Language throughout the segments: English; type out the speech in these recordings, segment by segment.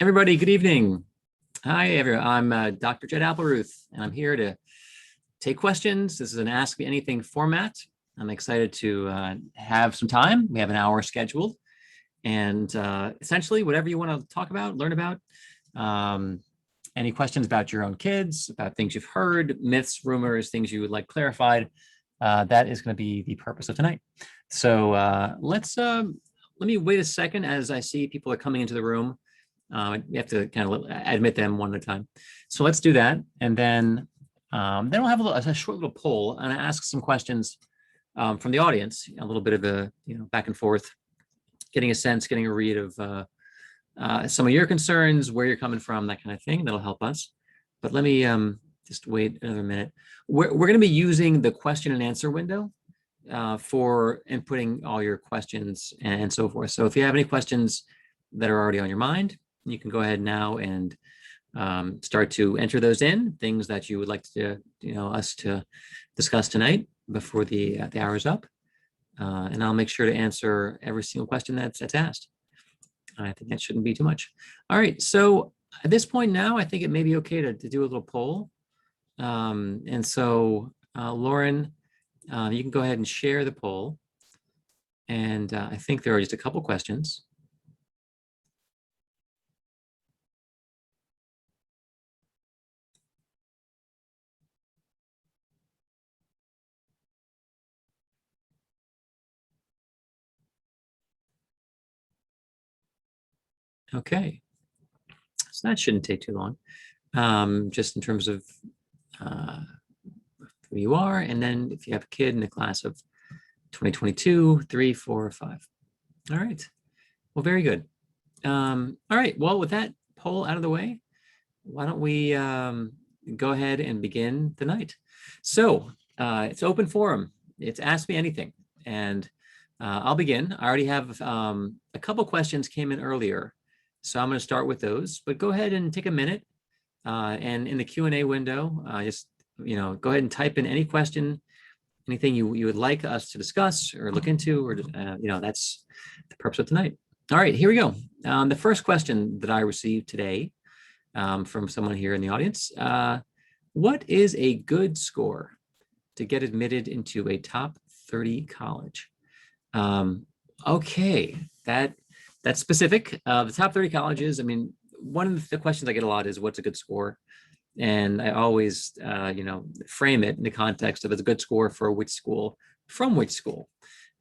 Everybody, good evening. Hi, everyone. I'm Dr. Jed Applerouth, and I'm here to take questions. This is an Ask Me Anything format. I'm excited to have some time. We have an hour scheduled, and essentially, whatever you want to talk about, learn about, um, any questions about your own kids, about things you've heard, myths, rumors, things you would like clarified, that is going to be the purpose of tonight. So let me wait a second as I see people are coming into the room. You have to kind of admit them one at a time. So let's do that. And then we'll have a short little poll and I ask some questions from the audience, a little bit of a back and forth, getting a sense, getting a read of some of your concerns, where you're coming from, that kind of thing. That'll help us. But let me just wait another minute. We're going to be using the question and answer window for inputting all your questions and so forth. So if you have any questions that are already on your mind, you can go ahead now and start to enter those in, things that you would like to, us to discuss tonight before the hour is up. And I'll make sure to answer every single question that's asked. I think that shouldn't be too much. All right, so at this point now, I think it may be okay to do a little poll. And so Lauren, you can go ahead and share the poll. And I think there are just a couple questions. Okay, so that shouldn't take too long. Just in terms of who you are, and then if you have a kid in the class of 2022, 3, 4, or 5. All right, well, very good. All right, well, with that poll out of the way, why don't we go ahead and begin tonight. So it's open forum. It's Ask Me Anything. And I'll begin. I already have a couple questions came in earlier. So I'm going to start with those. But go ahead and take a minute. And in the Q&A window, just go ahead and type in any question, anything you would like us to discuss or look into, or that's the purpose of tonight. All right, here we go. The first question that I received today from someone here in the audience. What is a good score to get admitted into a top 30 college? Okay, that's specific. The top 30 colleges, I mean, one of the questions I get a lot is what's a good score? And I always, frame it in the context of it's a good score for which school, from which school.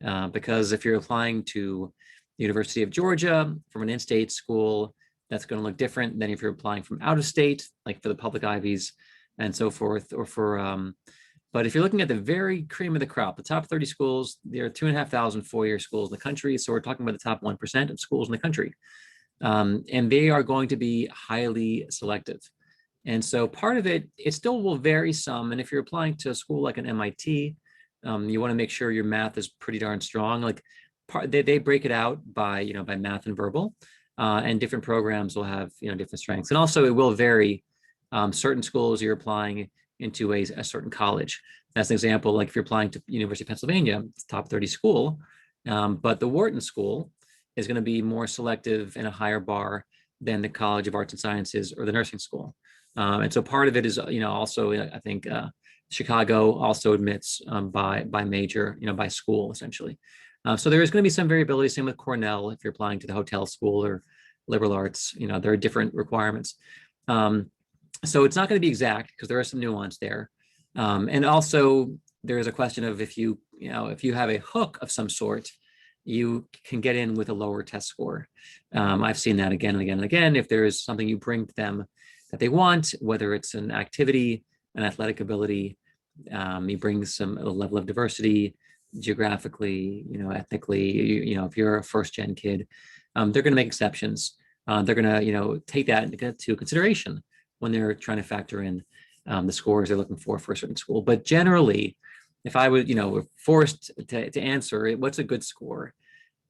Because if you're applying to the University of Georgia from an in-state school, that's going to look different than if you're applying from out of state, like for the public Ivies and so forth, or for, but if you're looking at the very cream of the crop, the top 30 schools, there are 2,500 four-year schools in the country. So we're talking about the top 1% of schools in the country. And they are going to be highly selective. And so part of it still will vary some. And if you're applying to a school like an MIT, you want to make sure your math is pretty darn strong. Like they break it out by, by math and verbal. And different programs will have different strengths, and also it will vary. Certain schools you're applying into a certain college. As an example, like if you're applying to University of Pennsylvania, it's top 30 school, but the Wharton School is going to be more selective and a higher bar than the College of Arts and Sciences or the nursing school. And so part of it is also I think Chicago also admits by major, by school essentially. So there is going to be some variability. Same with Cornell if you're applying to the hotel school or liberal arts. There are different requirements. So it's not going to be exact because there is some nuance there. And also there is a question of if you have a hook of some sort, you can get in with a lower test score. I've seen that again and again and again. If there is something you bring to them that they want, whether it's an activity, an athletic ability, you bring a level of diversity, geographically, ethnically, if you're a first gen kid, they're going to make exceptions. They're going to, take that into consideration when they're trying to factor in the scores they're looking for a certain school. But generally, if I would, were forced to answer it, what's a good score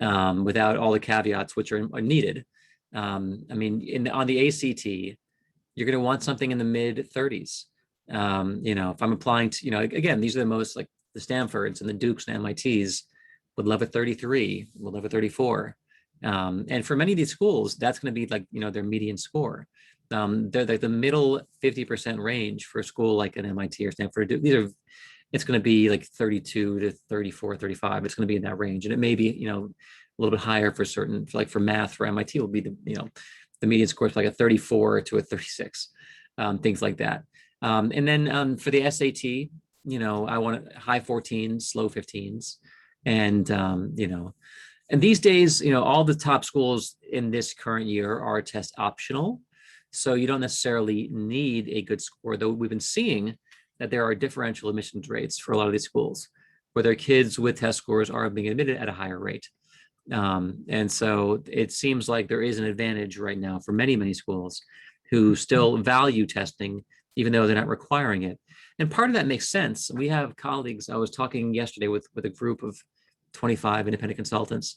without all the caveats which are needed? I mean, on the ACT, you're going to want something in the mid 30s. If I'm applying to, again, these are the most like the Stanfords and the Dukes and MITs would love a 33, would love a 34. And for many of these schools, that's going to be like, their median score. They're like the middle 50% range for a school like an MIT or Stanford. It's going to be like 32 to 34, 35. It's going to be in that range. And it may be, a little bit higher for certain, like for math, for MIT will be the median score is like a 34 to a 36, things like that. And then for the SAT, I want high 14s, low 15s. And, and these days, all the top schools in this current year are test optional. So you don't necessarily need a good score, though we've been seeing that there are differential admissions rates for a lot of these schools where their kids with test scores are being admitted at a higher rate. And so it seems like there is an advantage right now for many, many schools who still value testing, even though they're not requiring it. And part of that makes sense. We have colleagues, I was talking yesterday with a group of 25 independent consultants.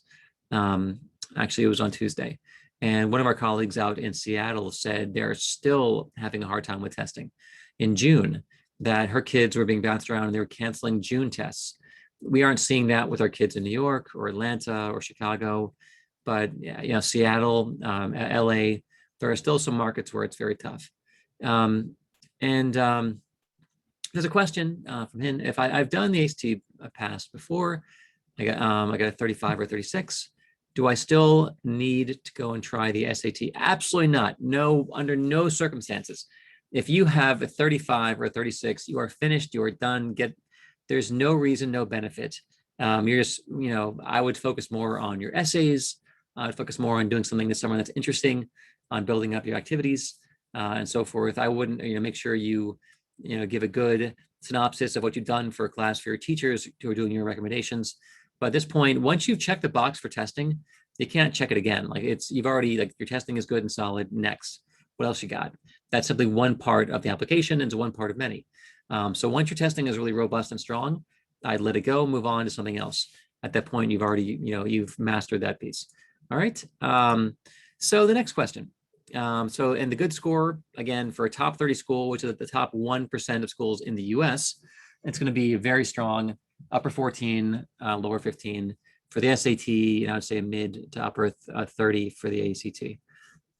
Actually, it was on Tuesday. And one of our colleagues out in Seattle said they're still having a hard time with testing. In June, that her kids were being bounced around and they were canceling June tests. We aren't seeing that with our kids in New York or Atlanta or Chicago, but Seattle, LA, there are still some markets where it's very tough. And there's a question from him. If I've done the ACT pass before, I got a 35 or 36. Do I still need to go and try the SAT? Absolutely not. No, under no circumstances. If you have a 35 or 36, you are finished, you are done. There's no reason, no benefit. You're just, I would focus more on your essays. I would focus more on doing something this summer that's interesting, on building up your activities and so forth. I wouldn't, make sure you, give a good synopsis of what you've done for a class for your teachers who are doing your recommendations. But at this point, once you've checked the box for testing, you can't check it again. Like you've already, like your testing is good and solid. Next, what else you got? That's simply one part of the application and it's one part of many. So once your testing is really robust and strong, I'd let it go, move on to something else. At that point, you've already, you've mastered that piece. All right. So the next question. So in the good score, again, for a top 30 school, which is at the top 1% of schools in the US, it's going to be very strong, upper 14, lower 15. For the SAT, I'd say a mid to upper 30 for the ACT.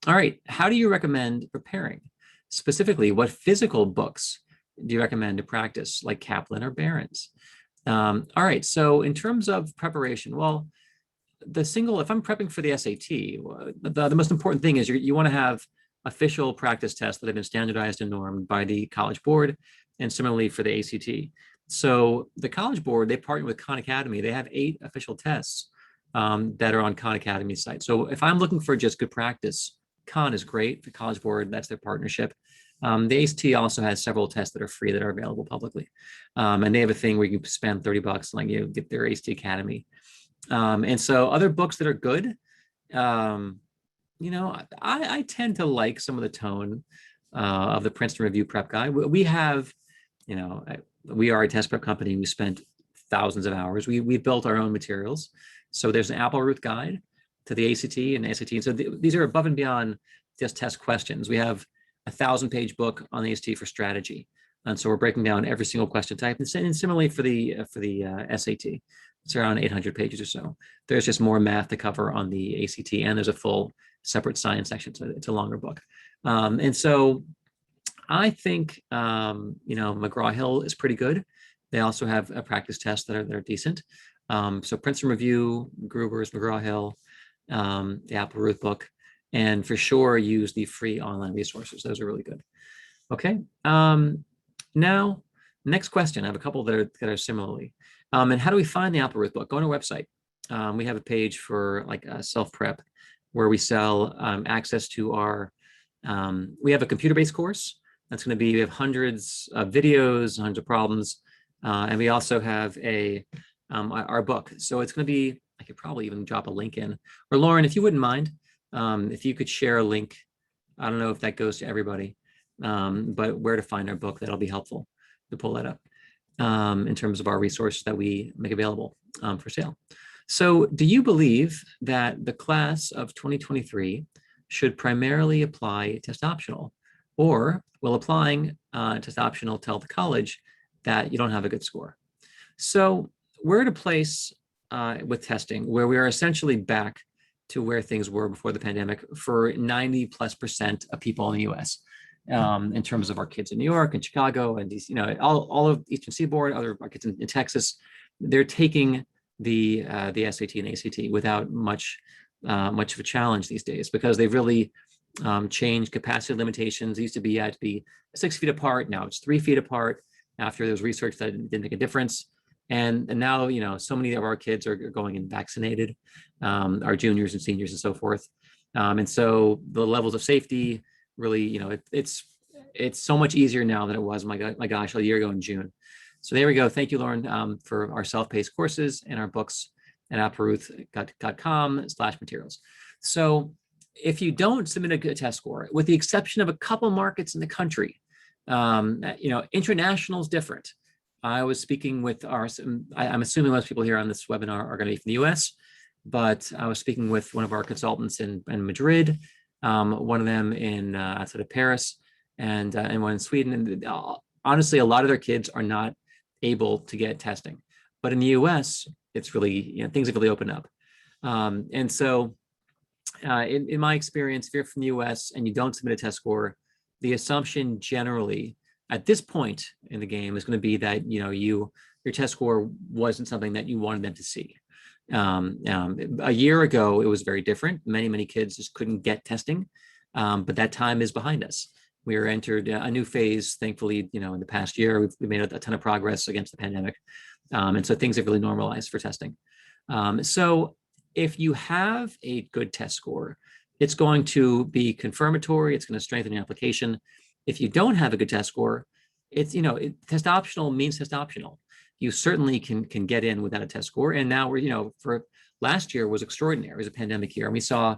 All right. How do you recommend preparing? Specifically, what physical books do you recommend to practice, like Kaplan or Barron's? All right. So in terms of preparation, well, if I'm prepping for the SAT, the most important thing is you want to have official practice tests that have been standardized and normed by the College Board, and similarly for the ACT. So the College Board, they partner with Khan Academy. They have 8 official tests that are on Khan Academy's site. So if I'm looking for just good practice, Khan is great. The College Board, that's their partnership. The ACT also has several tests that are free that are available publicly. And they have a thing where you can spend $30 and get their ACT Academy. And so other books that are good, I tend to like some of the tone of the Princeton Review Prep Guide. We have, we are a test prep company. We spent thousands of hours. We built our own materials. So there's an Applerouth guide to the ACT and SAT. So these are above and beyond just test questions. We have a 1,000-page book on the ACT for strategy. And so we're breaking down every single question type. And similarly for the SAT, it's around 800 pages or so. There's just more math to cover on the ACT, and there's a full separate science section. So it's a longer book. And so I think, McGraw-Hill is pretty good. They also have a practice tests that are decent. So Princeton Review, Gruber's, McGraw-Hill, the Applerouth book, and for sure use the free online resources. Those are really good. Okay. Now, next question. I have a couple that are similarly. And how do we find the Applerouth book? Go on our website. We have a page for like self-prep where we sell access to our, we have a computer-based course. That's going to be, we have hundreds of videos, hundreds of problems. And we also have our book. So it's going to be, I could probably even drop a link in. Or Lauren, if you wouldn't mind, if you could share a link. I don't know if that goes to everybody, but where to find our book, that'll be helpful to pull that up in terms of our resources that we make available for sale. So do you believe that the class of 2023 should primarily apply test optional, or will applying test optional tell the college that you don't have a good score? So we're at a place with testing where we are essentially back to where things were before the pandemic for 90+% of people in the US. In terms of our kids in New York and Chicago and DC, all of Eastern Seaboard, our kids in Texas, they're taking the SAT and ACT without much of a challenge these days, because they've really changed capacity limitations. It used to be you had to be 6 feet apart. Now it's 3 feet apart. After there was research that didn't make a difference. And now, so many of our kids are going in vaccinated, our juniors and seniors and so forth. And so the levels of safety really, it's so much easier now than it was, my gosh, a year ago in June. So there we go. Thank you, Lauren, for our self-paced courses and our books at applerouth.com/materials. So if you don't submit a good test score, with the exception of a couple markets in the country, international is different. I was speaking with I'm assuming most people here on this webinar are going to be from the US, but I was speaking with one of our consultants in Madrid, one of them outside of Paris, and one in Sweden. And honestly, a lot of their kids are not able to get testing. But in the US, it's really, things have really opened up. And so in my experience, if you're from the US and you don't submit a test score, the assumption generally at this point in the game is going to be that your test score wasn't something that you wanted them to see. A year ago, it was very different. Many kids just couldn't get testing, but that time is behind us. We are entered a new phase, thankfully. In the past year, we've made a ton of progress against the pandemic, and so things have really normalized for testing. So if you have a good test score, it's going to be confirmatory. It's going to strengthen your application. If you don't have a good test score, it's test optional means test optional. You certainly can get in without a test score. And now we're for last year was extraordinary. It was a pandemic year, and we saw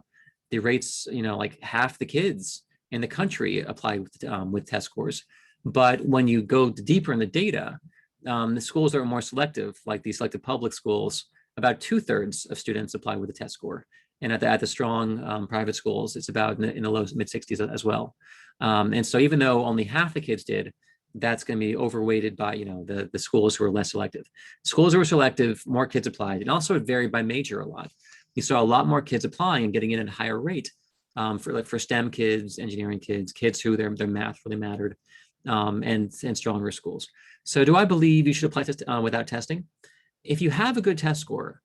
the rates like half the kids in the country apply with test scores. But when you go deeper in the data, the schools that are more selective, like the selected public schools, about 2/3 of students apply with a test score. And at the strong private schools, it's about in the low mid-60s as well. And so even though only half the kids did, that's going to be overweighted by the schools who are less selective. Schools who were selective, more kids applied, and also it varied by major a lot. You saw a lot more kids applying and getting in at a higher rate for STEM kids, engineering kids who their math really mattered, and stronger schools. So do I believe you should apply without testing? If you have a good test score,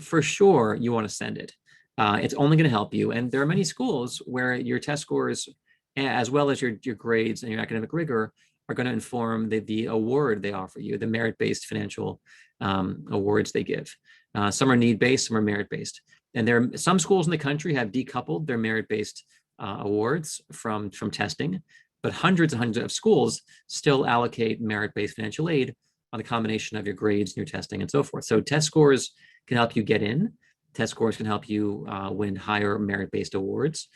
for sure you want to send it. It's only going to help you. And there are many schools where your test scores, as well as your grades and your academic rigor, are going to inform the award they offer you, the merit-based financial awards they give. Some are need-based, some are merit-based. And there are some schools in the country have decoupled their merit-based awards from testing, but hundreds and hundreds of schools still allocate merit-based financial aid on a combination of your grades and your testing and so forth. So test scores can help you get in. Test scores can help you win higher merit-based awards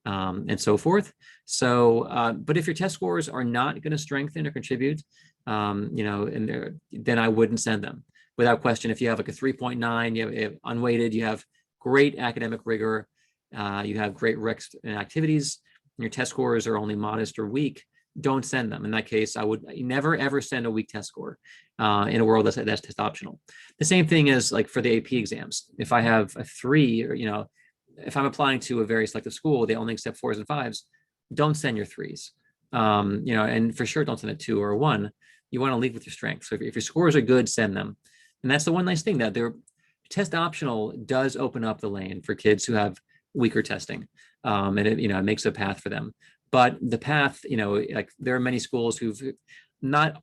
and so forth. So, but if your test scores are not going to strengthen or contribute, then I wouldn't send them without question. If you have like a 3.9, you have unweighted, you have great academic rigor, you have great recs and activities, and your test scores are only modest or weak, don't send them. In that case, I would never ever send a weak test score in a world that's test optional. The same thing as like for the AP exams. If I have a 3, or if I'm applying to a very selective school, they only accept 4s and 5s, don't send your 3s. And for sure don't send a 2 or a 1. You want to lead with your strengths. So if your scores are good, send them. And that's the one nice thing, that their test optional does open up the lane for kids who have weaker testing, and it makes a path for them. But the path, like there are many schools who've not,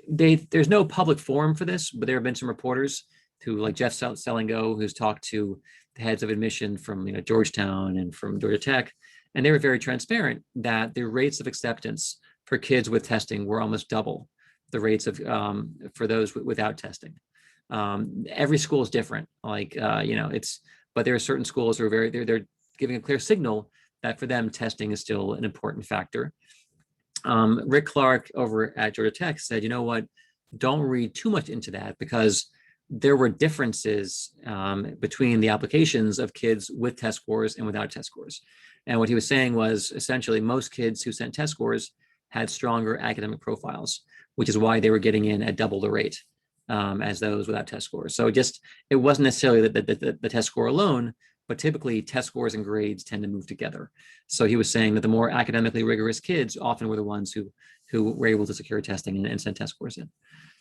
there's no public forum for this, but there have been some reporters who, like Jeff Selingo, who's talked to the heads of admission from Georgetown and from Georgia Tech, and they were very transparent that the rates of acceptance for kids with testing were almost double the rates of for those without testing. Every school is different, but there are certain schools who are they're giving a clear signal that for them testing is still an important factor. Rick Clark over at Georgia Tech said, don't read too much into that, because there were differences between the applications of kids with test scores and without test scores. And what he was saying was essentially most kids who sent test scores had stronger academic profiles, which is why they were getting in at double the rate as those without test scores. So it wasn't necessarily the test score alone, but typically test scores and grades tend to move together. So he was saying that the more academically rigorous kids often were the ones who were able to secure testing and send test scores in.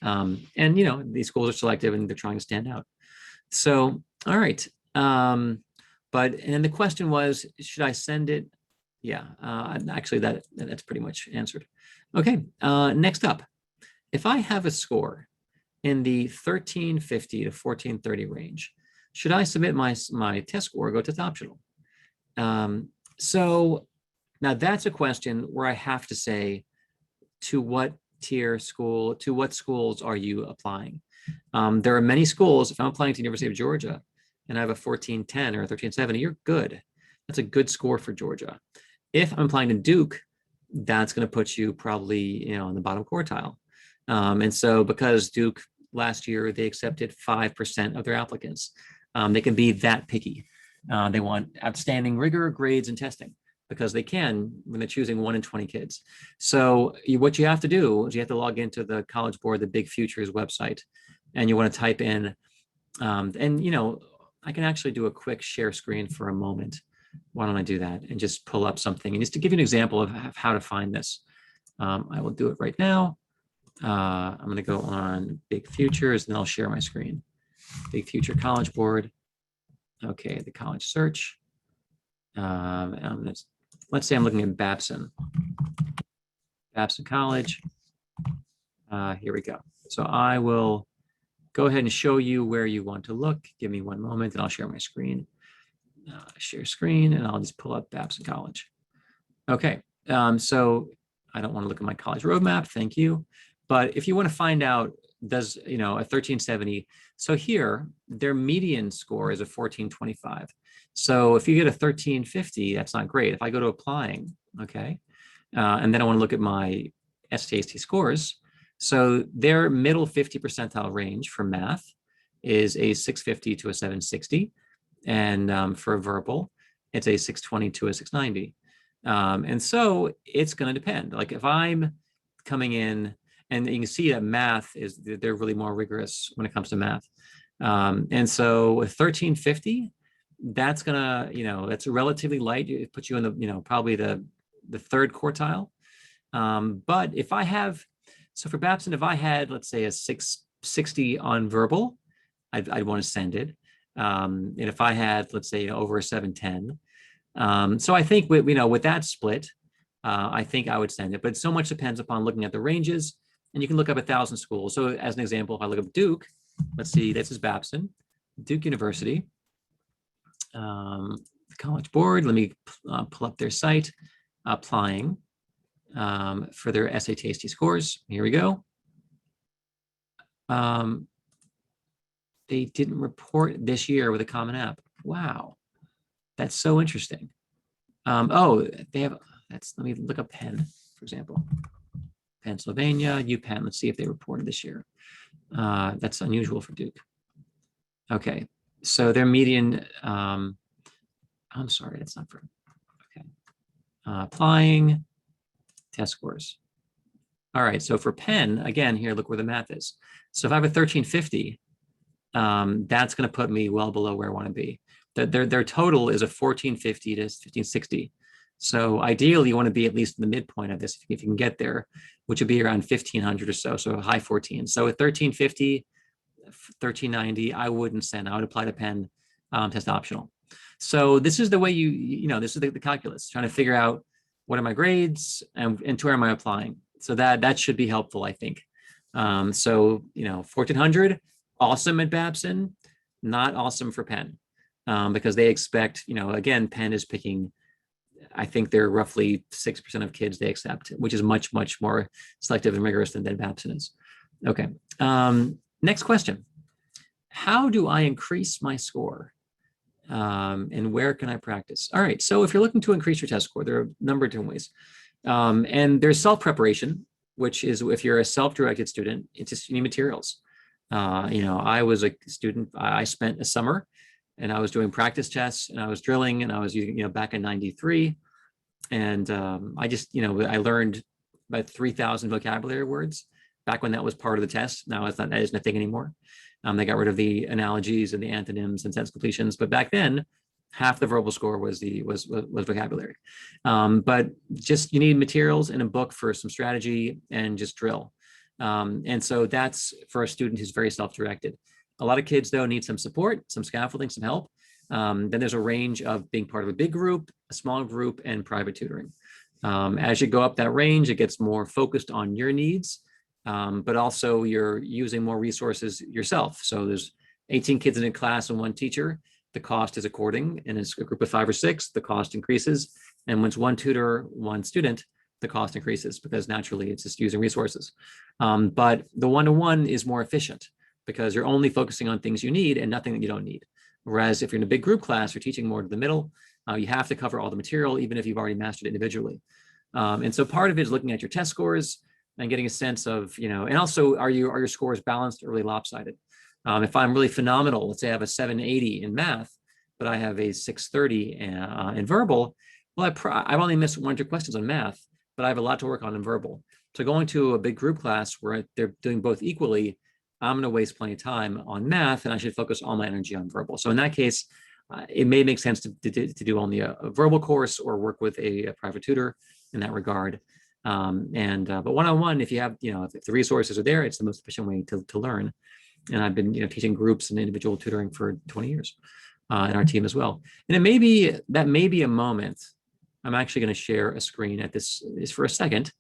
And these schools are selective and they're trying to stand out. So, all right. And the question was, should I send it? Yeah, actually that's pretty much answered. Okay, next up, if I have a score in the 1350 to 1430 range, should I submit my test score or go to optional? So now that's a question where I have to say, to what tier school, to what schools are you applying? There are many schools, if I'm applying to the University of Georgia and I have a 1410 or a 1370, you're good. That's a good score for Georgia. If I'm applying to Duke, that's going to put you probably, in the bottom quartile. And so because Duke last year, they accepted 5% of their applicants. They can be that picky. They want outstanding rigor, grades, and testing because they can when they're choosing 1 in 20 kids. So what you have to do is you have to log into the College Board, the Big Futures website, and you want to type in, I can actually do a quick share screen for a moment. Why don't I do that and just pull up something? And just to give you an example of how to find this, I will do it right now. I'm going to go on Big Futures and I'll share my screen. Big Future College Board. Okay, the college search. Let's say I'm looking at Babson. Babson College. Here we go. So I will go ahead and show you where you want to look. Give me one moment and I'll share my screen. Share screen and I'll just pull up Babson College. Okay, so I don't want to look at my college roadmap, thank you. But if you want to find out, does, a 1370, so here, their median score is a 1425. So if you get a 1350, that's not great. If I go to applying, okay, and then I want to look at my STAT scores. So their middle 50 percentile range for math is a 650 to a 760. And for verbal, it's a 620 to a 690. And so it's going to depend. Like if I'm coming in, and you can see that math they're really more rigorous when it comes to math. And so with 1350, that's gonna, that's relatively light. It puts you in the, probably the third quartile. But if I have, so for Babson, if I had, let's say, a 660 on verbal, I'd want to send it. And if I had, let's say, over a 710, so I think with that split, I think I would send it. But so much depends upon looking at the ranges, and you can look up 1,000 schools. So as an example, if I look up Duke, let's see, this is Babson, Duke University, the College Board. Let me pull up their site, applying for their SAT scores. Here we go. They didn't report this year with a Common App. Wow, that's so interesting. Oh, they have, let me look up Penn, for example. Pennsylvania, UPenn, let's see if they reported this year. That's unusual for Duke. Okay, so their median, I'm sorry, that's not for, okay. Applying, test scores. All right, so for Penn, again, here, look where the math is. So if I have a 1350, that's going to put me well below where I want to be. Their total is a 1450 to 1560. So ideally, you want to be at least in the midpoint of this if you can get there, which would be around 1500 or so, so high 14. So at 1350, 1390, I wouldn't send. I would apply to Penn, test optional. So this is the way this is the calculus, trying to figure out what are my grades and to where am I applying. So that should be helpful, I think. So 1400, awesome at Babson, not awesome for Penn, because they expect, again, Penn is picking, I think they're roughly 6% of kids they accept, which is much, much more selective and rigorous than Babson is. Okay, next question. How do I increase my score? And where can I practice? All right, so if you're looking to increase your test score, there are a number of different ways. And there's self-preparation, which is if you're a self-directed student, it's just you need materials. I was a student, I spent a summer and I was doing practice tests and I was drilling and I was using, back in 93. And I just, I learned about 3,000 vocabulary words back when that was part of the test. Now it's not, that isn't a thing anymore. They got rid of the analogies and the antonyms and sentence completions. But back then, Half the verbal score was vocabulary. But just you need materials and a book for some strategy and just drill. And so that's for a student who's very self-directed. A lot of kids, though, need some support, some scaffolding, some help. Then there's a range of being part of a big group, a small group, and private tutoring. As you go up that range, it gets more focused on your needs, but also you're using more resources yourself. So there's 18 kids in a class and one teacher. The cost is according, and it's a group of 5 or 6, the cost increases. And when it's one tutor, one student, the cost increases because naturally it's just using resources. But the one-to-one is more efficient because you're only focusing on things you need and nothing that you don't need. Whereas if you're in a big group class, you're teaching more to the middle, you have to cover all the material, even if you've already mastered it individually. And so part of it is looking at your test scores and getting a sense of, and also are your scores balanced or really lopsided? If I'm really phenomenal, let's say I have a 780 in math, but I have a 630 in verbal, well, I've only missed 1 or 2 questions on math, but I have a lot to work on in verbal. So going to a big group class where they're doing both equally, I'm going to waste plenty of time on math, and I should focus all my energy on verbal. So in that case, it may make sense to do only a verbal course or work with a private tutor in that regard. But one-on-one, if you have, if the resources are there, it's the most efficient way to learn. And I've been, teaching groups and individual tutoring for 20 years in our team as well. And that may be a moment. I'm actually going to share a screen at this is for a second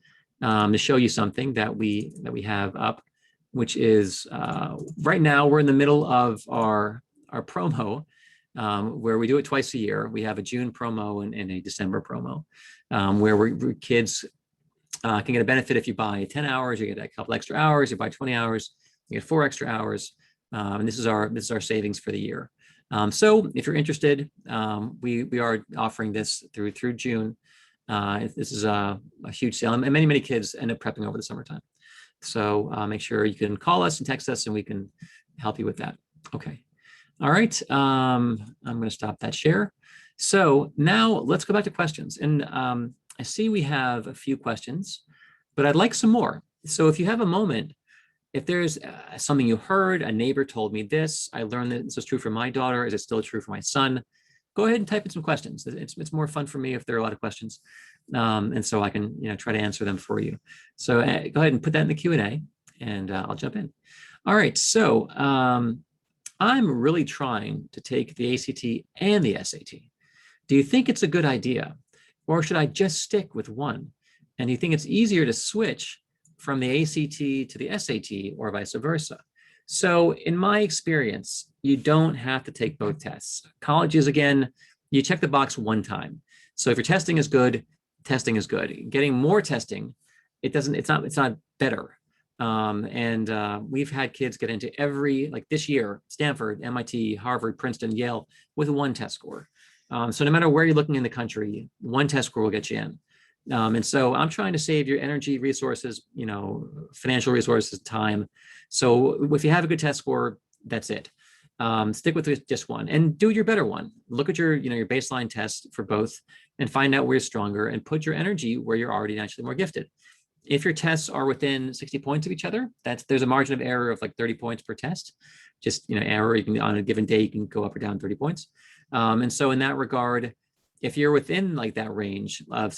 to show you something that we have up, which is right now we're in the middle of our promo where we do it twice a year. We have a June promo and a December promo where kids can get a benefit if you buy 10 hours, you get a couple extra hours, you buy 20 hours, you get 4 extra hours. And this is our savings for the year. So if you're interested, we are offering this through June. This is a huge sale, and many kids end up prepping over the summertime. So make sure you can call us and text us, and we can help you with that. Okay. All right. I'm going to stop that share. So now let's go back to questions. And I see we have a few questions, but I'd like some more. So if you have a moment, if there's something you heard, a neighbor told me this, I learned that this is true for my daughter, is it still true for my son? Go ahead and type in some questions. It's more fun for me if there are a lot of questions. And so I can try to answer them for you. So go ahead and put that in the Q&A and I'll jump in. All right, so I'm really trying to take the ACT and the SAT. Do you think it's a good idea? Or should I just stick with one? And do you think it's easier to switch from the ACT to the SAT or vice versa? So in my experience, you don't have to take both tests. Colleges, again, you check the box one time. So if your testing is good, testing is good. Getting more testing, it's not better. We've had kids get into like this year, Stanford, MIT, Harvard, Princeton, Yale, with one test score. So no matter where you're looking in the country, one test score will get you in. And so I'm trying to save your energy, resources, financial resources, time. So if you have a good test score, that's it. Stick with just one and do your better one. Look at your baseline test for both and find out where you're stronger and put your energy where you're already naturally more gifted. If your tests are within 60 points of each other, there's a margin of error of like 30 points per test. Just, error, you can, on a given day, you can go up or down 30 points. And so in that regard, if you're within like that range of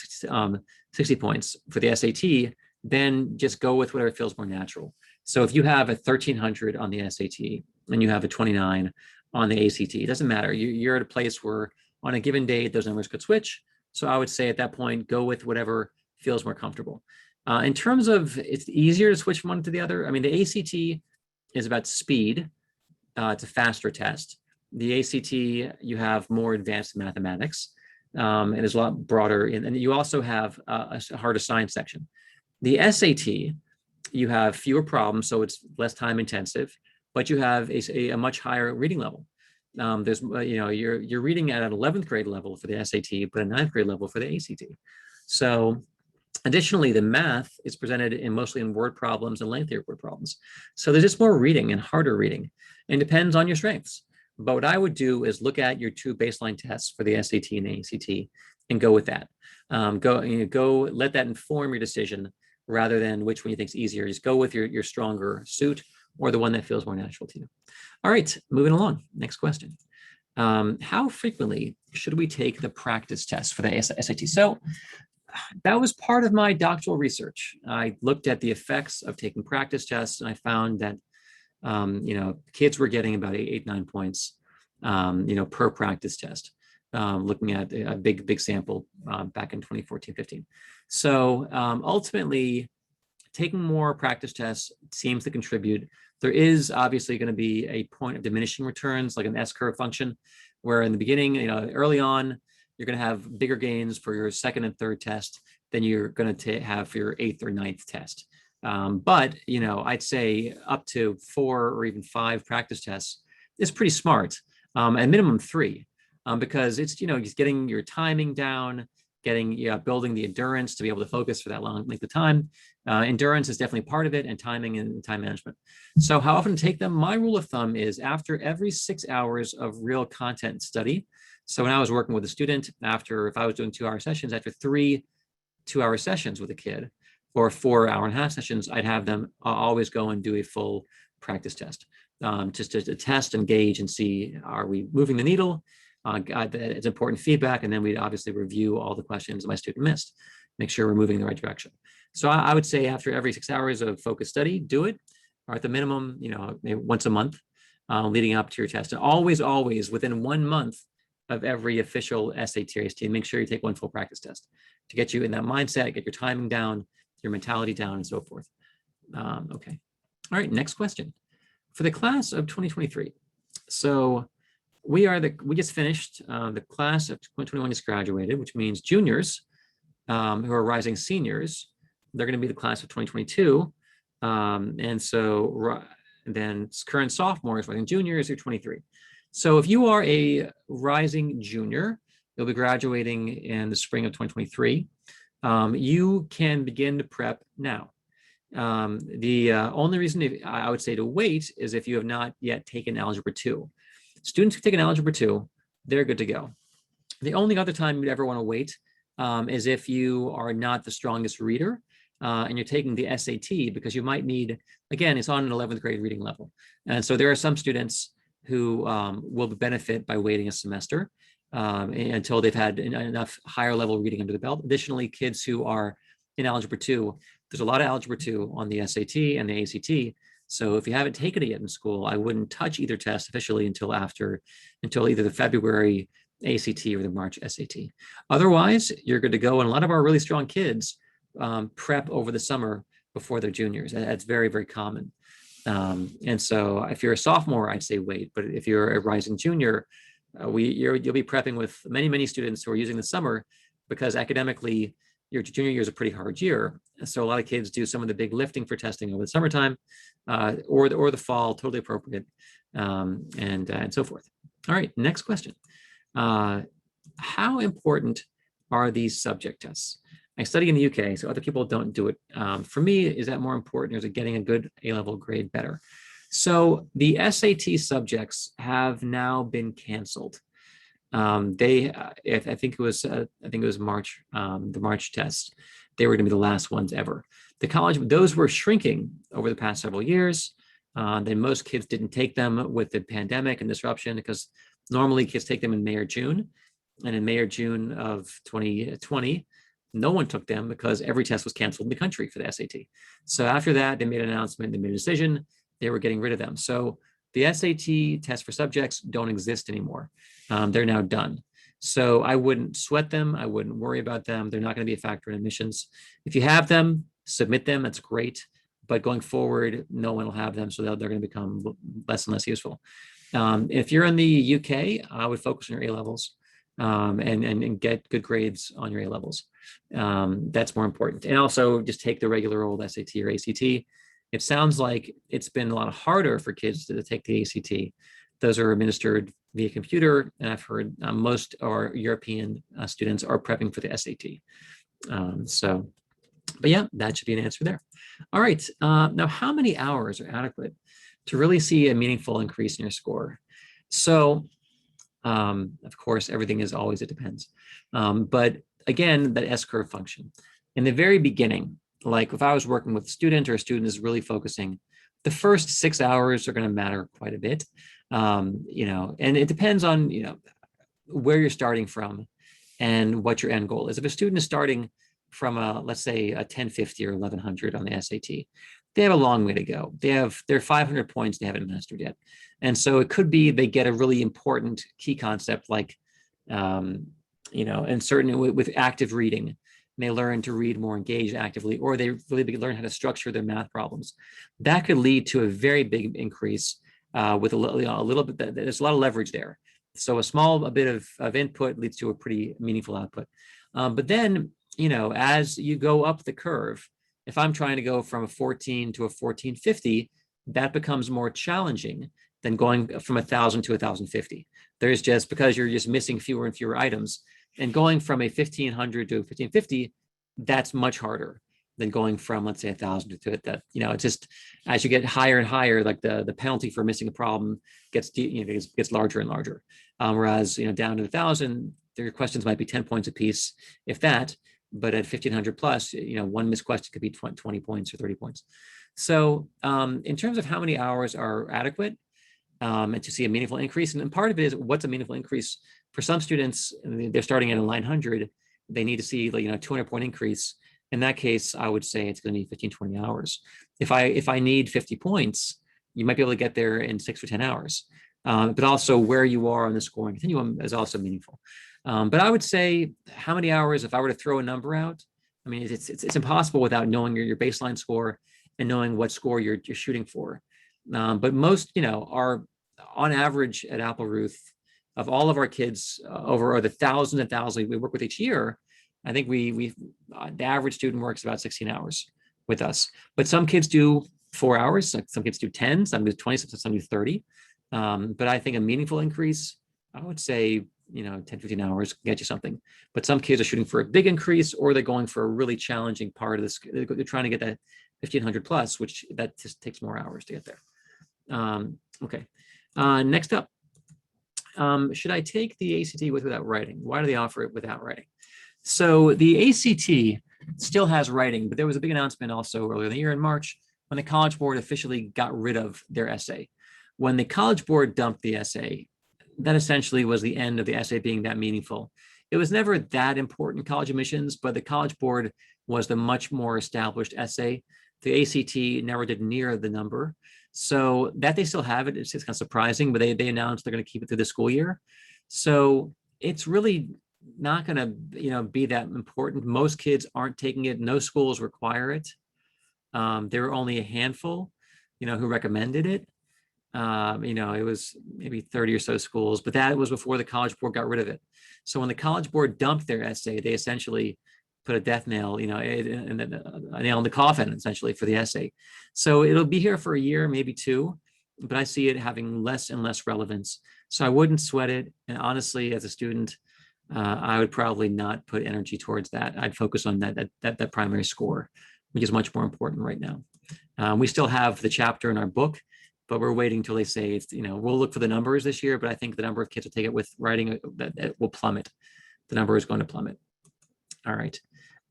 60 points for the SAT, then just go with whatever feels more natural. So if you have a 1300 on the SAT and you have a 29 on the ACT, it doesn't matter. You're at a place where on a given day, those numbers could switch. So I would say at that point, go with whatever feels more comfortable. In terms of it's easier to switch from one to the other. I mean, the ACT is about speed. It's a faster test. The ACT, you have more advanced mathematics. And it's a lot broader. And you also have a harder science section. The SAT, you have fewer problems, so it's less time intensive, but you have a much higher reading level. There's, you're reading at an 11th grade level for the SAT, but a 9th grade level for the ACT. So additionally, the math is presented mostly in word problems and lengthier word problems. So there's just more reading and harder reading, and depends on your strengths. But what I would do is look at your 2 baseline tests for the SAT and the ACT and go with that. Go let that inform your decision rather than which one you think is easier. Just go with your stronger suit or the one that feels more natural to you. All right, moving along. Next question. How frequently should we take the practice test for the SAT? So that was part of my doctoral research. I looked at the effects of taking practice tests, and I found that kids were getting about 9 points, per practice test. Looking at a big sample back in 2014-15. So ultimately, taking more practice tests seems to contribute. There is obviously going to be a point of diminishing returns, like an S-curve function, where in the beginning, early on, you're going to have bigger gains for your second and third test than you're going to have for your eighth or ninth test. But I'd say up to 4 or even 5 practice tests is pretty smart, at minimum 3, because it's just getting your timing down, building the endurance to be able to focus for that long length of time. Endurance is definitely part of it, and timing and time management. So how often to take them? My rule of thumb is after every 6 hours of real content study. So when I was working with a student, if I was doing 2-hour sessions, after 3 2-hour sessions with a kid, or 4 hour-and-a-half sessions, I'd have them always go and do a full practice test, just to test and gauge and see, are we moving the needle? It's important feedback. And then we'd obviously review all the questions my student missed, make sure we're moving in the right direction. So I would say after every 6 hours of focused study, do it, or at the minimum, maybe once a month, leading up to your test. And always within 1 month of every official SAT or ACT, make sure you take 1 full practice test to get you in that mindset, get your timing down, your mentality down, and so forth. Okay. All right, next question. For the class of 2023, so we just finished, the class of 2021 just graduated, which means juniors who are rising seniors, they're going to be the class of 2022. And so then current sophomores, rising juniors, are 23. So if you are a rising junior, you'll be graduating in the spring of 2023. You can begin to prep now. The only reason I would say to wait is if you have not yet taken Algebra 2. Students who've taken Algebra 2, they're good to go. The only other time you'd ever want to wait is if you are not the strongest reader and you're taking the SAT, because you might need, again, it's on an 11th grade reading level. And so there are some students who will benefit by waiting a semester until they've had enough higher level reading under the belt. Additionally, kids who are in Algebra 2, there's a lot of Algebra 2 on the SAT and the ACT. So if you haven't taken it yet in school, I wouldn't touch either test officially until either the February ACT or the March SAT. Otherwise, you're good to go. And a lot of our really strong kids prep over the summer before they're juniors. That's very, very common. And so if you're a sophomore, I'd say wait. But if you're a rising junior, you'll be prepping with many students who are using the summer, because academically, your junior year is a pretty hard year. So a lot of kids do some of the big lifting for testing over the summertime or the fall, totally appropriate, and so forth. All right, next question. How important are these subject tests? I study in the UK, so other people don't do it. For me, is that more important, or is it getting a good A-level grade better? So the SAT subjects have now been canceled. I think it was March, the March tests. They were going to be the last ones ever. Those were shrinking over the past several years. Then most kids didn't take them with the pandemic and disruption, because normally kids take them in May or June. And in May or June of 2020, no one took them because every test was canceled in the country for the SAT. So after that, they made an announcement, they made a decision, they were getting rid of them. So the SAT test for subjects don't exist anymore. They're now done. So I wouldn't sweat them. I wouldn't worry about them. They're not going to be a factor in admissions. If you have them, submit them. That's great. But going forward, no one will have them. So they're going to become less and less useful. If you're in the UK, I would focus on your A-levels and get good grades on your A-levels. That's more important. And also just take the regular old SAT or ACT. It sounds like it's been a lot harder for kids to take the ACT. Those are administered via computer, and I've heard most of our European students are prepping for the SAT. But yeah, that should be an answer there. All right, now how many hours are adequate to really see a meaningful increase in your score? So, of course, everything is always, it depends. But again, that S-curve function. In the very beginning, like if I was working with a student, or a student is really focusing, the first 6 hours are going to matter quite a bit. And it depends on, where you're starting from and what your end goal is. If a student is starting from let's say a 1050 or 1100 on the SAT, they have a long way to go. They're 500 points they haven't mastered yet. And so it could be they get a really important key concept like, and certainly with active reading, and they learn to read more engaged actively, or they really learn how to structure their math problems. That could lead to a very big increase with a little bit, there's a lot of leverage there. So a small bit of input leads to a pretty meaningful output. But then, as you go up the curve, if I'm trying to go from a 14 to a 1450, that becomes more challenging than going from 1,000 to 1,050. There's just, because you're just missing fewer and fewer items, and going from a 1,500 to a 1,550, that's much harder than going from, let's say, 1,000 to that. It's just, as you get higher and higher, like the penalty for missing a problem gets larger and larger. Whereas down to 1,000, their questions might be 10 points apiece, if that. But at 1,500 plus, one missed question could be 20 points or 30 points. So in terms of how many hours are adequate, and to see a meaningful increase, and part of it is what's a meaningful increase for some students. They're starting at a 900, they need to see 200-point increase. In that case, I would say it's going to be 15, 20 hours. If I need 50 points, you might be able to get there in 6 or 10 hours. But also where you are on the scoring continuum is also meaningful. But I would say, how many hours, if I were to throw a number out, I mean, it's impossible without knowing your baseline score and knowing what score you're shooting for. But most, are on average at Applerouth, of all of our kids over the thousands and thousands we work with each year, I think the average student works about 16 hours with us. But some kids do 4 hours, some kids do 10, some do 20, some do 30. But I think a meaningful increase, I would say, 10, 15 hours can get you something. But some kids are shooting for a big increase, or they're going for a really challenging part of this. They're trying to get that 1,500 plus, which that just takes more hours to get there. Okay. Next up, should I take the ACT with without writing? Why do they offer it without writing? So the ACT still has writing, but there was a big announcement also earlier in the year in March when the College Board officially got rid of their essay. When the College Board dumped the essay, that essentially was the end of the essay being that meaningful. It was never that important college admissions, but the College Board was the much more established essay. The ACT never did near the number. So that they still have it, it's kind of surprising, but they announced they're going to keep it through the school year. So it's really not going to be that important. Most kids aren't taking it. No schools require it. There were only a handful, who recommended it. It was maybe 30 or so schools, but that was before the College Board got rid of it. So when the College Board dumped their essay, they essentially put a death nail, a nail in the coffin, essentially, for the essay. So it'll be here for a year, maybe 2, but I see it having less and less relevance. So I wouldn't sweat it. And honestly, as a student, I would probably not put energy towards that. I'd focus on that primary score, which is much more important right now. We still have the chapter in our book, but we're waiting till they say it's, we'll look for the numbers this year, but I think the number of kids will take it with writing, that will plummet. The number is going to plummet. All right.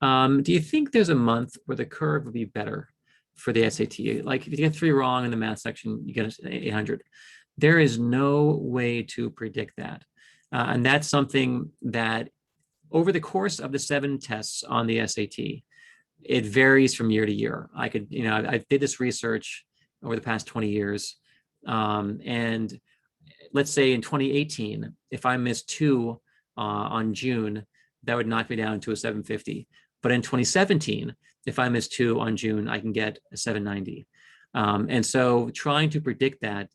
Do you think there's a month where the curve would be better for the SAT? Like if you get 3 wrong in the math section, you get 800. There is no way to predict that. And that's something that over the course of the 7 tests on the SAT, it varies from year to year. I did this research over the past 20 years. And let's say in 2018, if I missed 2 on June, that would knock me down to a 750. But in 2017, if I miss 2 on June, I can get a 790. And so trying to predict that,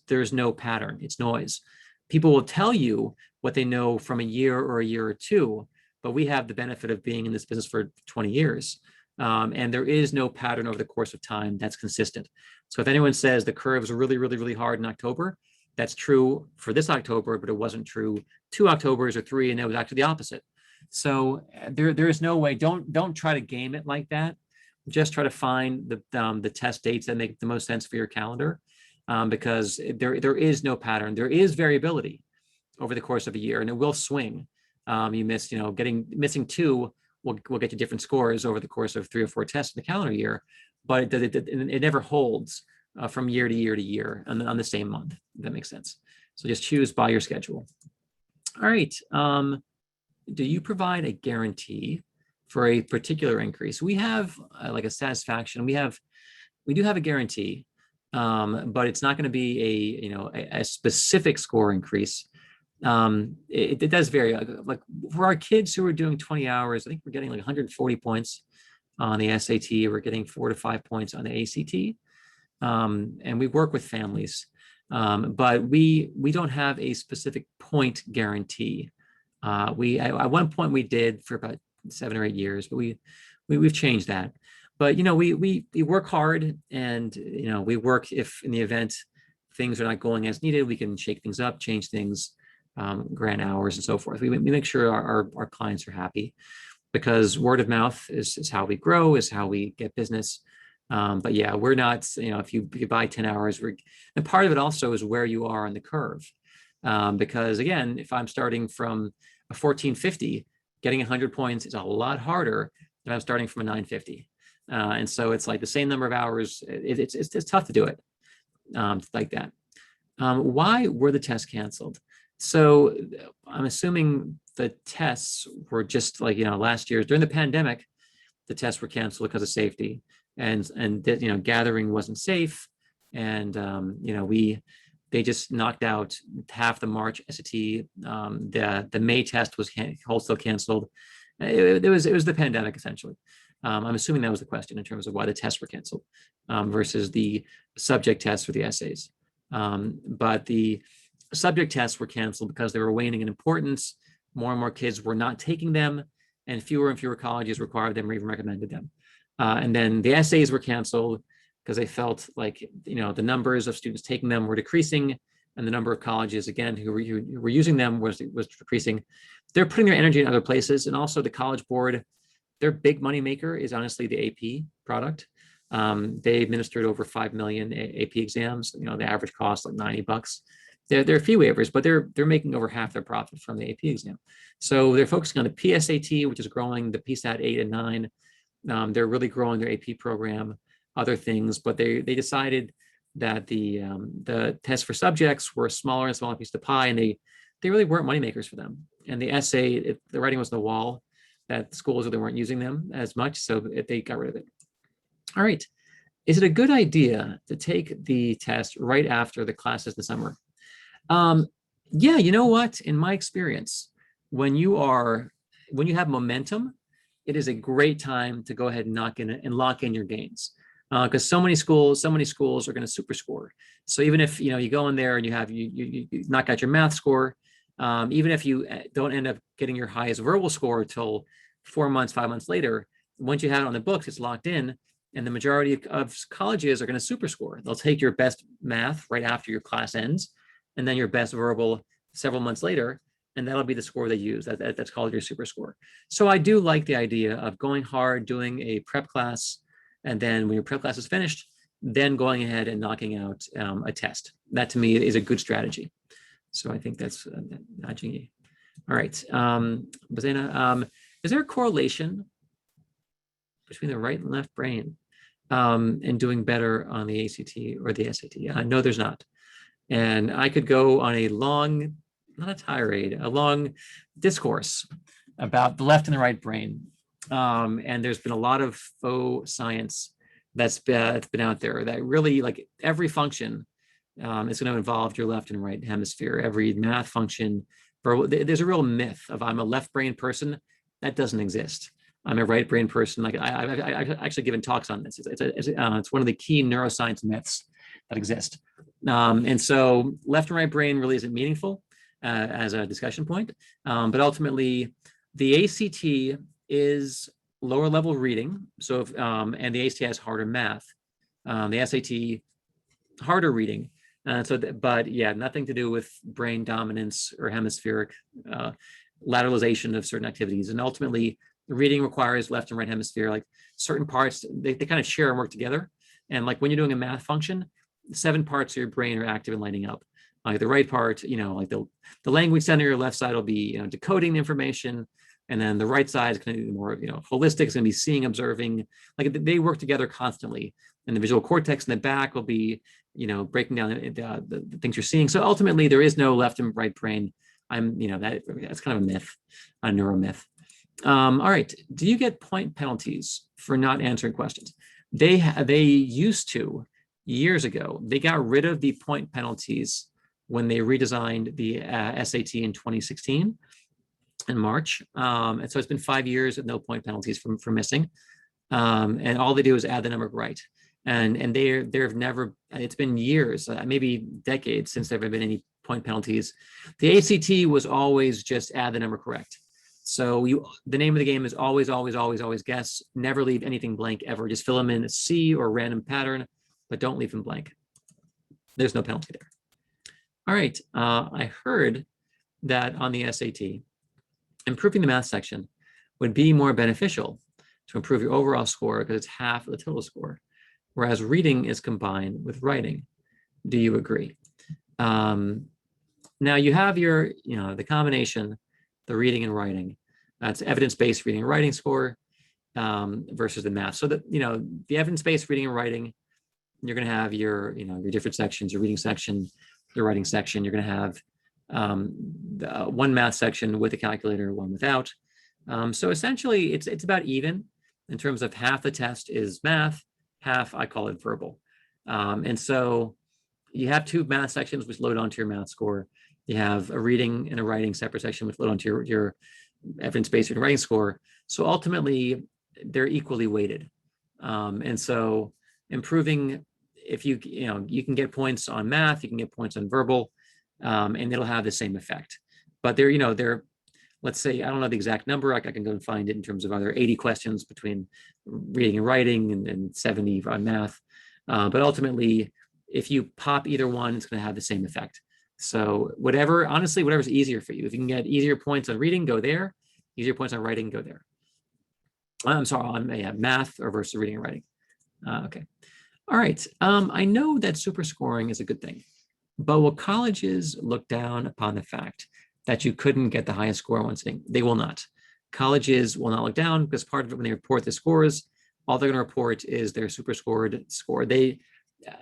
there's no pattern, it's noise. People will tell you what they know from a year or 2, but we have the benefit of being in this business for 20 years. And there is no pattern over the course of time that's consistent. So if anyone says the curve is really, really, really hard in October, that's true for this October, but it wasn't true 2 Octobers or 3, and it was actually the opposite. So there is no way. Don't try to game it like that. Just try to find the test dates that make the most sense for your calendar, because there is no pattern. There is variability over the course of a year, and it will swing. You miss, missing 2 will get you different scores over the course of 3 or 4 tests in the calendar year, but it never holds from year to year to year on the same month, if that makes sense. So just choose by your schedule. All right. Do you provide a guarantee for a particular increase? We have like a satisfaction. We do have a guarantee, but it's not going to be a specific score increase. It does vary. Like for our kids who are doing 20 hours, I think we're getting like 140 points on the SAT. We're getting 4 to 5 points on the ACT. And we work with families, but we don't have a specific point guarantee. At one point we did for about 7 or 8 years, but we've changed that. But we work hard, and we work if in the event things are not going as needed, we can shake things up, change things, grant hours and so forth. We make sure our clients are happy, because word of mouth is how we grow, is how we get business. But yeah, we're not, if you buy 10 hours, and part of it also is where you are on the curve. Because again, if I'm starting from a 1450, getting 100 points is a lot harder than I'm starting from a 950. And so it's like the same number of hours. It's tough to do it like that. Why were the tests canceled? So I'm assuming the tests were just like, last year during the pandemic, the tests were canceled because of safety, and gathering wasn't safe. And, they just knocked out half the March SAT. The May test was also canceled. It was the pandemic, essentially. I'm assuming that was the question in terms of why the tests were canceled versus the subject tests for the essays. But the subject tests were canceled because they were waning in importance. More and more kids were not taking them, and fewer colleges required them or even recommended them. And then the essays were canceled because they felt like the numbers of students taking them were decreasing, and the number of colleges, again, who were using them was decreasing. They're putting their energy in other places, and also the College Board, their big money maker is honestly the AP product. They administered over 5 million AP exams. The average cost like $90. They're fee waivers, but they're making over half their profit from the AP exam. So they're focusing on the PSAT, which is growing, the PSAT 8 and 9. They're really growing their AP program, other things, but they decided that the tests for subjects were a smaller and smaller piece of the pie, and they really weren't moneymakers for them. And the essay, the writing was on the wall that schools really weren't using them as much, so they got rid of it. All right, is it a good idea to take the test right after the classes in the summer? Yeah, you know what? In my experience, when you have momentum, it is a great time to go ahead and lock in your gains. Because so many schools are going to super score. So even if you go in there and you knock out your math score, even if you don't end up getting your highest verbal score until 4 months, 5 months later, once you have it on the books, it's locked in, and the majority of colleges are going to super score. They'll take your best math right after your class ends, and then your best verbal several months later, and that'll be the score they use. That's called your super score. So I do like the idea of going hard, doing a prep class, and then when your prep class is finished, then going ahead and knocking out a test. That to me is a good strategy. So I think that's nudging you. All right, Bazena, is there a correlation between the right and left brain and doing better on the ACT or the SAT? No, there's not. And I could go on a long, not a tirade, a long discourse about the left and the right brain. And there's been a lot of faux science that's been out there that really, like, every function is going to involve your left and right hemisphere. Every math function, there's a real myth of I'm a left brain person. That doesn't exist. I'm a right brain person. Like I've actually given talks on this. It's one of the key neuroscience myths that exist. And so left and right brain really isn't meaningful as a discussion point. But ultimately, the ACT is lower level reading. So and the ACT has harder math. The SAT, harder reading. But yeah, nothing to do with brain dominance or hemispheric lateralization of certain activities. And ultimately, the reading requires left and right hemisphere. Like certain parts, they kind of share and work together. And like when you're doing a math function, 7 parts of your brain are active and lighting up. Like the right part, like the language center, your left side will be decoding the information. And then the right side is going to be more, holistic. It's going to be seeing, observing, like they work together constantly. And the visual cortex in the back will be, breaking down the things you're seeing. So ultimately, there is no left and right brain. That's kind of a myth, a neuromyth. All right. Do you get point penalties for not answering questions? They used to, years ago, they got rid of the point penalties when they redesigned the SAT in 2016 in March. And so it's been 5 years with no point penalties for missing. And all they do is add the number right. And they've never, it's been years, maybe decades since there have been any point penalties. The ACT was always just add the number correct. So the name of the game is always, always, always, always guess. Never leave anything blank ever. Just fill them in a C or random pattern, but don't leave them blank. There's no penalty there. All right. I heard that on the SAT, improving the math section would be more beneficial to improve your overall score because it's half of the total score, whereas reading is combined with writing. Do you agree? Now you have your, the combination, the reading and writing. That's evidence-based reading and writing score versus the math. So that, the evidence-based reading and writing, you're going to have your, your different sections, your reading section, your writing section. You're going to have one math section with a calculator, one without. So essentially, it's about even in terms of half the test is math, half I call it verbal. And so you have two math sections which load onto your math score. You have a reading and a writing separate section which load onto your evidence-based reading writing score. So ultimately, they're equally weighted. And so improving, if you can get points on math, you can get points on verbal, and it'll have the same effect. But they're, let's say, I don't know the exact number. I can go and find it in terms of either 80 questions between reading and writing and 70 on math. But ultimately, if you pop either one, it's going to have the same effect. So honestly, whatever's easier for you. If you can get easier points on reading, go there. Easier points on writing, go there. I'm sorry, on math or versus reading and writing. Okay. All right. I know that super scoring is a good thing, but will colleges look down upon the fact that you couldn't get the highest score on one sitting? They will not. Colleges will not look down because part of it, when they report the scores, all they're going to report is their super scored score. The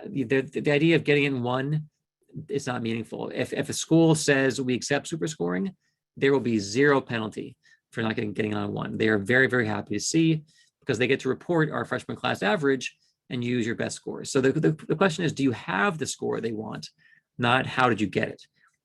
idea of getting in one is not meaningful. If a school says we accept super scoring, there will be zero penalty for not getting on one. They are very, very happy to see because they get to report our freshman class average and use your best scores. So the question is, do you have the score they want? Not how did you get it?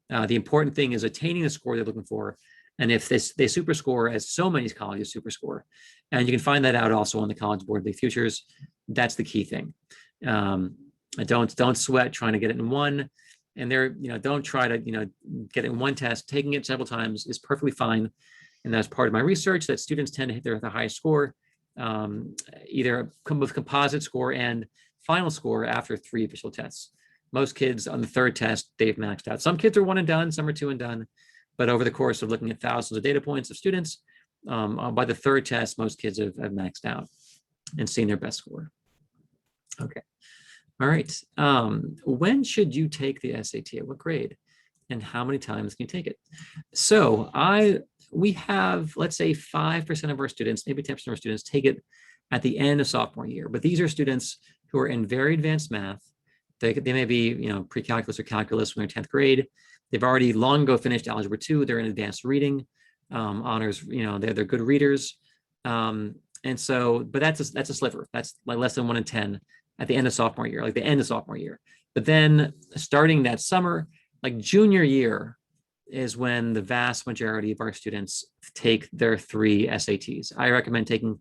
The important thing is attaining the score they're looking for. And if they super score, as so many colleges super score, and you can find that out also on the College Board League Futures, that's the key thing. Don't sweat trying to get it in one. And don't try to, get it in one test. Taking it several times is perfectly fine. And that's part of my research, that students tend to hit the highest score, either with composite score and final score after 3 official tests. Most kids on the 3rd test, they've maxed out. Some kids are 1 and done, some are 2 and done. But over the course of looking at thousands of data points of students, by the 3rd test, most kids have maxed out and seen their best score. Okay. All right. When should you take the SAT? At what grade? And how many times can you take it? So we have, let's say 5% of our students, maybe 10% of our students take it at the end of sophomore year. But these are students who are in very advanced math. They may be, pre-calculus or calculus when they're 10th grade. They've already long ago finished Algebra 2. They're in advanced reading, honors, they're good readers. And so, but that's a sliver. That's like less than 1 in 10 at the end of sophomore year, like the end of sophomore year. But then starting that summer, like junior year is when the vast majority of our students take their 3 SATs. I recommend taking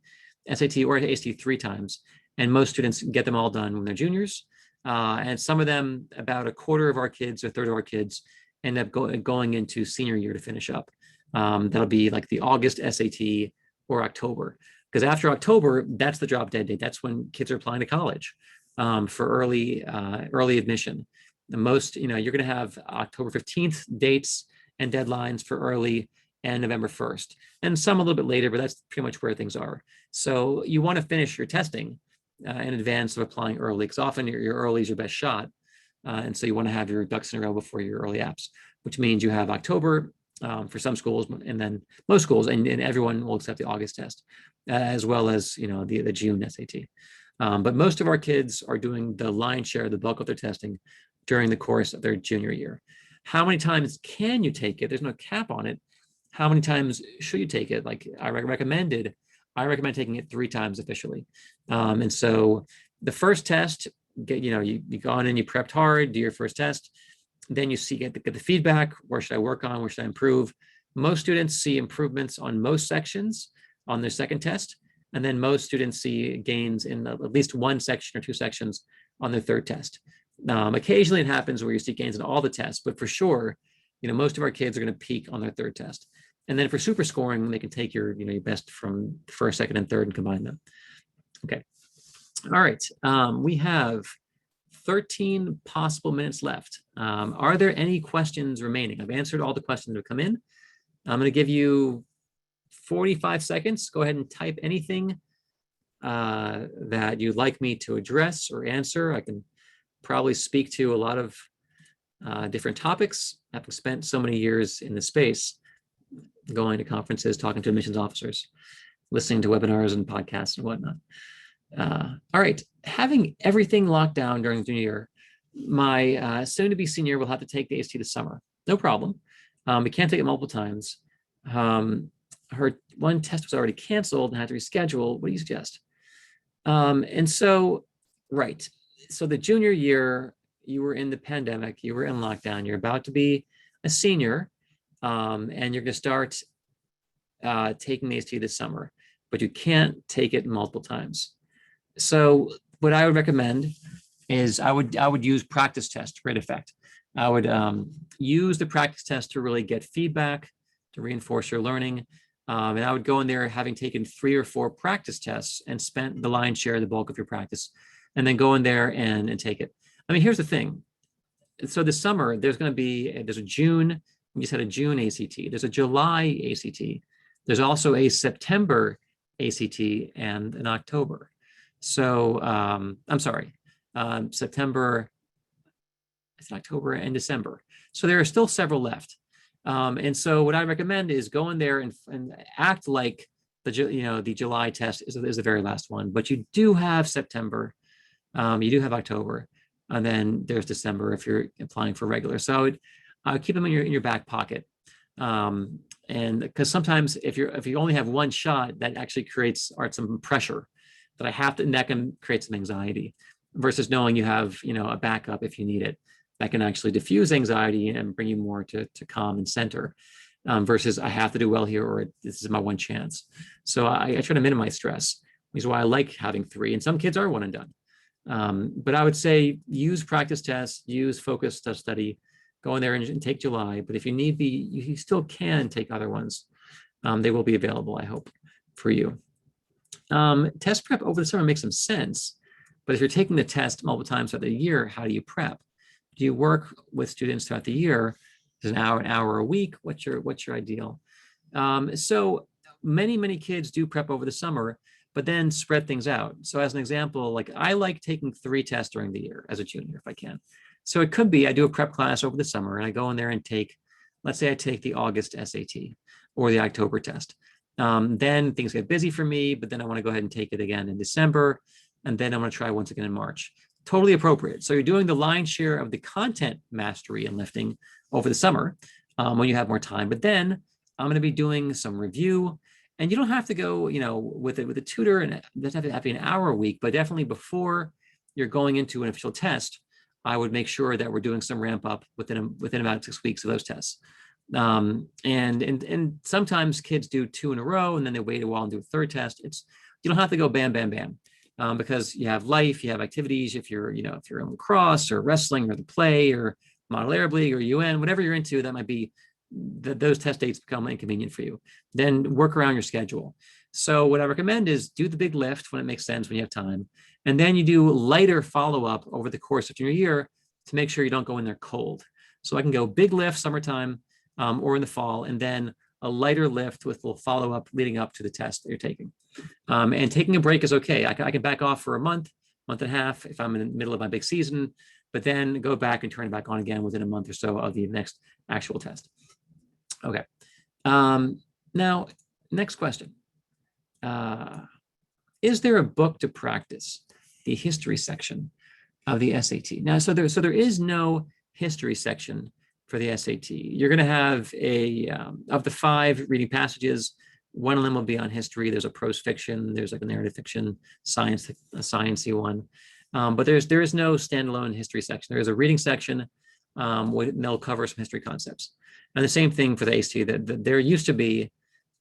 SAT or ACT 3 times, and most students get them all done when they're juniors. And some of them, about a quarter of our kids or a third of our kids, end up going into senior year to finish up. That'll be like the August SAT or October. Because after October, that's the drop dead date. That's when kids are applying to college for early admission. The most, you're going to have October 15th dates and deadlines for early and November 1st. And some a little bit later, but that's pretty much where things are. So you want to finish your testing in advance of applying early, because often your early is your best shot. And so you want to have your ducks in a row before your early apps, which means you have October for some schools, and then most schools, and everyone will accept the August test, as well as the June SAT. But most of our kids are doing the lion's share, the bulk of their testing during the course of their junior year. How many times can you take it? There's no cap on it. How many times should you take it? Like I recommend taking it 3 times officially. And so the first test, you go on and you prepped hard, do your first test. Then you get the feedback. Where should I work on? Where should I improve? Most students see improvements on most sections on their second test. And then most students see gains in at least 1 section or 2 sections on their third test. Occasionally it happens where you see gains in all the tests, but for sure, most of our kids are going to peak on their third test. And then for super scoring, they can take your best from first, second, and third and combine them. Okay. All right. We have 13 possible minutes left. Are there any questions remaining? I've answered all the questions that have come in. I'm going to give you 45 seconds. Go ahead and type anything that you'd like me to address or answer. I can probably speak to a lot of different topics, having spent so many years in the space, going to conferences, talking to admissions officers, listening to webinars and podcasts and whatnot. All right, having everything locked down during the junior year, my soon-to-be senior will have to take the ACT this summer. No problem. We can't take it multiple times. Her one test was already canceled and had to reschedule. What do you suggest? And so, right. So the junior year, you were in the pandemic, you were in lockdown, you're about to be a senior, and you're going to start taking the ACT this summer, but you can't take it multiple times. So what I would recommend is I would use practice tests to great effect. I would use the practice test to really get feedback, to reinforce your learning. And I would go in there having taken 3 or 4 practice tests and spent the lion's share, the bulk of your practice, and then go in there and take it. I mean, here's the thing. So this summer, there's a June, we just had a June ACT. There's a July ACT. There's also a September ACT and an October. So I'm sorry, September, it's October and December. So there are still several left. And so what I recommend is go in there and act like the July test is the very last one, but you do have September, you do have October, and then there's December if you're applying for regular. So I would keep them in your back pocket. And because sometimes if you only have one shot, that actually creates some pressure that I have to, and that can create some anxiety versus knowing you have, a backup if you need it. That can actually diffuse anxiety and bring you more to calm and center versus I have to do well here or this is my one chance. So I try to minimize stress, which is why I like having 3. And some kids are one and done. But I would say use practice tests, use focus study, go in there and take July. But if you need be, you still can take other ones. They will be available, I hope, for you. Test prep over the summer makes some sense. But if you're taking the test multiple times throughout the year, how do you prep? Do you work with students throughout the year? Is an hour a week? What's your ideal? So many kids do prep over the summer, but then spread things out. So as an example, like I like taking 3 tests during the year as a junior if I can. So it could be I do a prep class over the summer and I go in there and let's say I take the August SAT or the October test. Then things get busy for me, but then I want to go ahead and take it again in December. And then I'm going to try once again in March. Totally appropriate. So you're doing the lion's share of the content mastery and lifting over the summer when you have more time. But then I'm going to be doing some review, and you don't have to go, with a tutor, and it doesn't have to be an hour a week, but definitely before you're going into an official test, I would make sure that we're doing some ramp up within about 6 weeks of those tests. And sometimes kids do 2 in a row, and then they wait a while and do a third test. You don't have to go bam, bam, bam. Because you have life, you have activities. If you're in lacrosse or wrestling or the play or model Arab League or UN, whatever you're into, that might be those test dates become inconvenient for you. Then work around your schedule. So what I recommend is do the big lift when it makes sense, when you have time, and then you do lighter follow-up over the course of your year to make sure you don't go in there cold. So I can go big lift summertime or in the fall, and then a lighter lift with a little follow-up leading up to the test that you're taking. And taking a break is okay. I can back off for a month and a half if I'm in the middle of my big season, but then go back and turn it back on again within a month or so of the next actual test. Okay. Now, next question. Is there a book to practice the history section of the SAT? Now, so there is no history section for the SAT. You're going to have of the 5 reading passages, one of them will be on history. There's a prose fiction, there's like a narrative fiction, a sciencey one. But there is no standalone history section. There is a reading section, they'll cover some history concepts. And the same thing for the ACT, that there used to be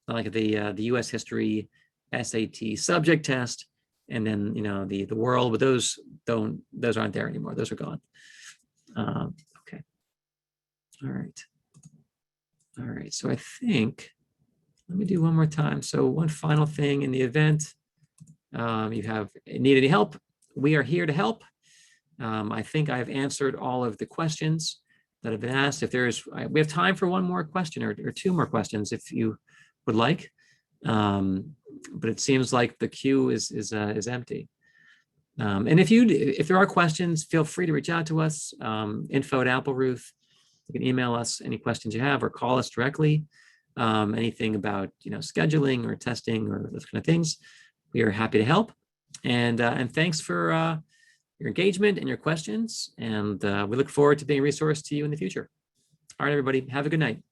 like the US history SAT subject test, and then the world, but those aren't there anymore. Those are gone. Okay. All right. So I think, let me do one more time. So one final thing in the event you need any help, we are here to help. I think I've answered all of the questions that have been asked. If we have time for one more question or 2 more questions if you would like. But it seems like the queue is empty. And if there are questions, feel free to reach out to us, info@Applerouth. You can email us any questions you have or call us directly. Anything about scheduling or testing or those kind of things, we are happy to help. And thanks for your engagement and your questions. And we look forward to being a resource to you in the future. All right, everybody, have a good night.